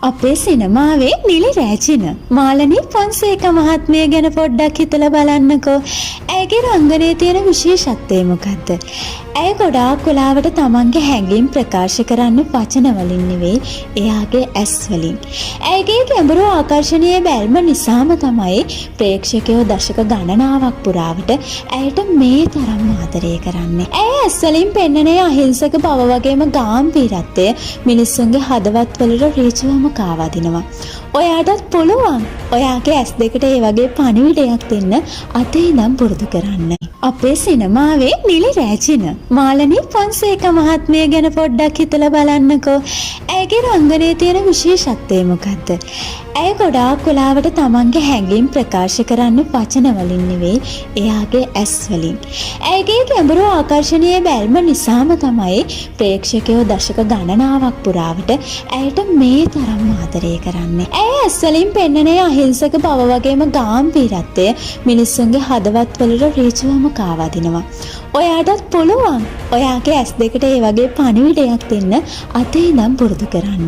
අපේ සිනමාවේ නිලි රැජින මාලනී ෆොන්සේකා මහත්මිය ගැන පොඩ්ඩක් හිතලා බලන්නකෝ. ඇයගේ රංගනයේ තියෙන විශේෂත්වය මොකද්ද? ඇය ගොඩාක් වෙලාවට තමන්ගේ හැඟීම් ප්‍රකාශ කරන්න වචන වලින් නෙවෙයි, එයාගේ ඇස් වලින්. ඇයගේ ගැඹුරු ආකර්ෂණීය බැල්ම නිසාම තමයි ප්‍රේක්ෂකයෝ දශක ගණනාවක් පුරාවට ඇයට මේ තරම් ආදරය කරන්නේ. ඇය ඇස් වලින් පෙන්වන අහිංසක බව වගේම ගාම්භීරත්වය මිනිස්සුන්ගේ හදවත් වලට ඍජුවම කාවදිනවා. ඔයාටත් පුළුවන් ඔයාගේ ඇස් දෙකට ඒ වගේ පණිවිඩයක් දෙන්න අද ඉඳන් පුරුදු කරන්න. අපේ සිනමාවේ නිලි රැජින මාලනී ෆොන්සේකා මහත්මිය ගැන පොඩ්ඩක් හිතලා බලන්නකෝ. ඇයගේ රංගනයේ තියෙන විශේෂත්වය මොකද්ද? ඇය ගොඩාක් වෙලාවට තමන්ගේ හැඟීම් ප්‍රකාශ කරන්න වචන වලින් නෙවෙයි, එයාගේ ඇස් වලින්. ඇයගේ ගැඹුරු ආකර්ෂණීය බැල්ම නිසාම තමයි ප්‍රේක්ෂකයෝ දශක ගණනාවක් පුරාවට ඇයට මේ තරම් ආදරය කරන්නේ. ඇය ඇස් වලින් පෙන්වන අහිංසක බව වගේම ගාම්භීරත්වය මිනිස්සුන්ගේ හදවත් වලට ඍජුවම කාවදිනවා. ඔයාටත් පුළුවන් ඔයාගේ ඇස් දෙකට ඒ වගේ පණිවිඩයක් දෙන්න අද ඉඳන් පුරුදු කරන්න.